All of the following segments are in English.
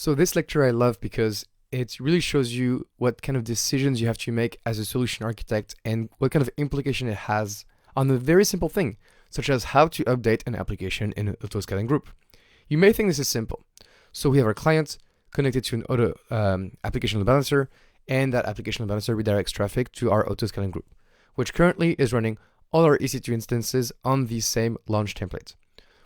So this lecture I love because it really shows you what kind of decisions you have to make as a solution architect and what kind of implication it has on a very simple thing, such as how to update an application in an auto-scaling group. You may think this is simple. So we have our client connected to an auto application load balancer, and that application load balancer redirects traffic to our auto-scaling group, which currently is running all our EC2 instances on the same launch template.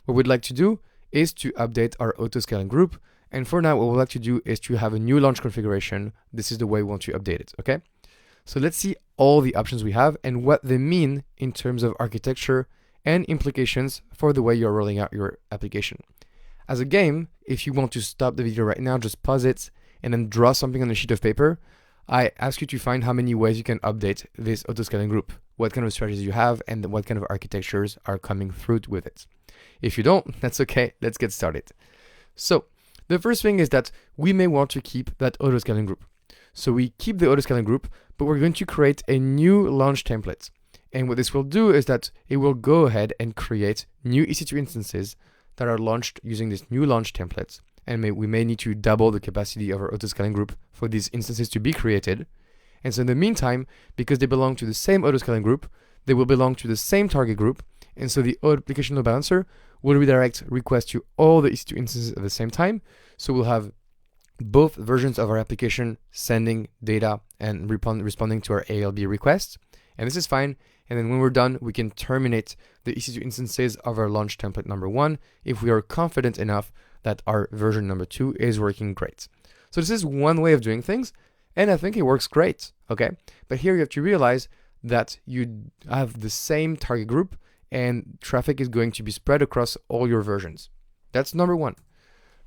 What we'd like to do is to update our auto-scaling group. And for now, what we'd like to do is to have a new launch configuration. This is the way we want to update it, okay? So let's see all the options we have and what they mean in terms of architecture and implications for the way you're rolling out your application. As a game, if you want to stop the video right now, just pause it and then draw something on a sheet of paper. I ask you to find how many ways you can update this auto-scaling group, what kind of strategies you have, and what kind of architectures are coming through with it. If you don't, that's okay. Let's get started. So, the first thing is that we may want to keep that auto-scaling group. So we keep the auto-scaling group, but we're going to create a new launch template. And what this will do is that it will go ahead and create new EC2 instances that are launched using this new launch template. And we may need to double the capacity of our auto-scaling group for these instances to be created. And so in the meantime, because they belong to the same auto-scaling group, they will belong to the same target group. And so the application load balancer will redirect requests to all the EC2 instances at the same time. So we'll have both versions of our application sending data and responding to our ALB requests. And this is fine. And then when we're done, we can terminate the EC2 instances of our launch template number 1 if we are confident enough that our version number 2 is working great. So this is one way of doing things, and I think it works great, okay? But here you have to realize that you have the same target group and traffic is going to be spread across all your versions. That's number 1.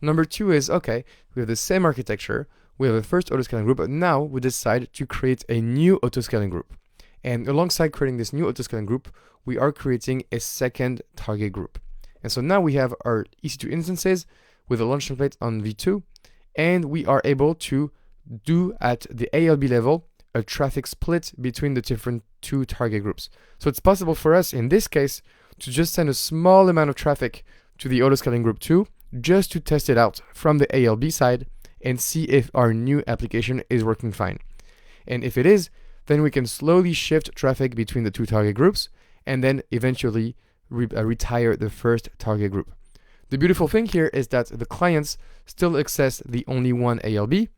Number 2 is, okay, we have the same architecture, we have a first auto-scaling group, but now we decide to create a new auto-scaling group. And alongside creating this new auto-scaling group, we are creating a second target group. And so now we have our EC2 instances with a launch template on V2, and we are able to do at the ALB level a traffic split between the different two target groups. So it's possible for us in this case to just send a small amount of traffic to the auto-scaling group 2 just to test it out from the ALB side and see if our new application is working fine. And if it is, then we can slowly shift traffic between the two target groups and then eventually retire the first target group. The beautiful thing here is that the clients still access the only one ALB,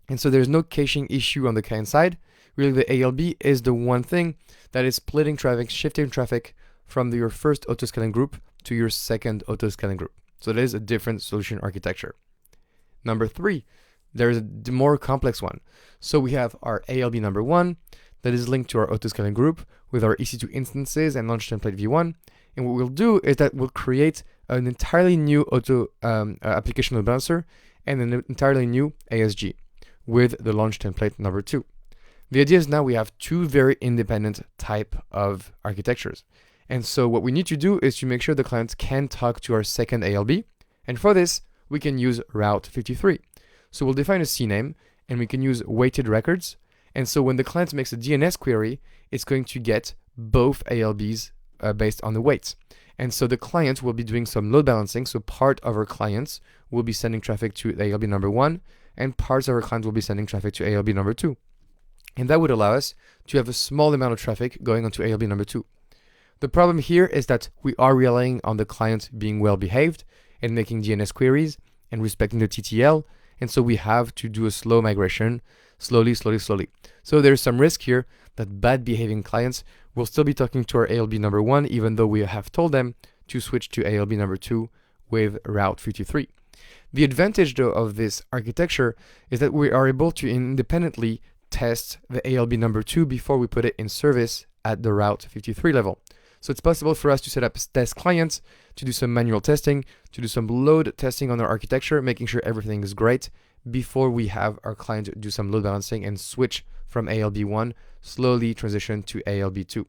and so there's no caching issue on the client side. Really, the ALB is the one thing that is splitting traffic, shifting traffic from your first auto-scaling group to your second auto-scaling group. So that is a different solution architecture. Number 3, there's a more complex one. So we have our ALB number 1 that is linked to our auto-scaling group with our EC2 instances and launch template V1. And what we'll do is that we'll create an entirely new application load balancer and an entirely new ASG with the launch template number 2. The idea is now we have two very independent type of architectures. And so what we need to do is to make sure the clients can talk to our second ALB. And for this, we can use Route 53. So we'll define a CNAME and we can use weighted records. And so when the client makes a DNS query, it's going to get both ALBs based on the weights. And so the client will be doing some load balancing. So part of our clients will be sending traffic to ALB number 1 and parts of our clients will be sending traffic to ALB number 2. And that would allow us to have a small amount of traffic going onto ALB number 2. The problem here is that we are relying on the client being well behaved and making DNS queries and respecting the TTL. And so we have to do a slow migration, slowly. So there's some risk here that bad behaving clients will still be talking to our ALB number 1, even though we have told them to switch to ALB number 2 with Route 53. The advantage though of this architecture is that we are able to independently test the ALB number 2 before we put it in service at the Route 53 level. So it's possible for us to set up test clients, to do some manual testing, to do some load testing on our architecture, making sure everything is great before we have our client do some load balancing and switch from ALB 1, slowly transition to ALB 2.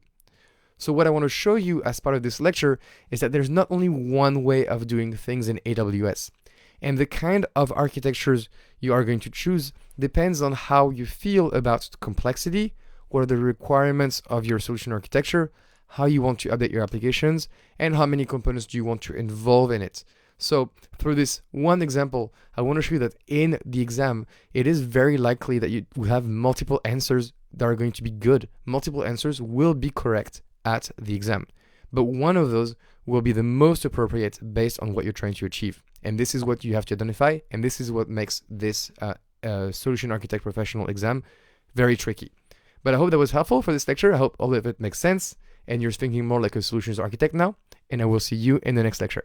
So what I want to show you as part of this lecture is that there's not only one way of doing things in AWS. And the kind of architectures you are going to choose depends on how you feel about complexity, what are the requirements of your solution architecture, how you want to update your applications, and how many components do you want to involve in it. So through this one example, I want to show you that in the exam, it is very likely that you will have multiple answers that are going to be good. Multiple answers will be correct at the exam, but one of those will be the most appropriate based on what you're trying to achieve. And this is what you have to identify, and this is what makes this solution architect professional exam very tricky. But I hope that was helpful for this lecture. I hope all of it makes sense, and you're thinking more like a solutions architect now, and I will see you in the next lecture.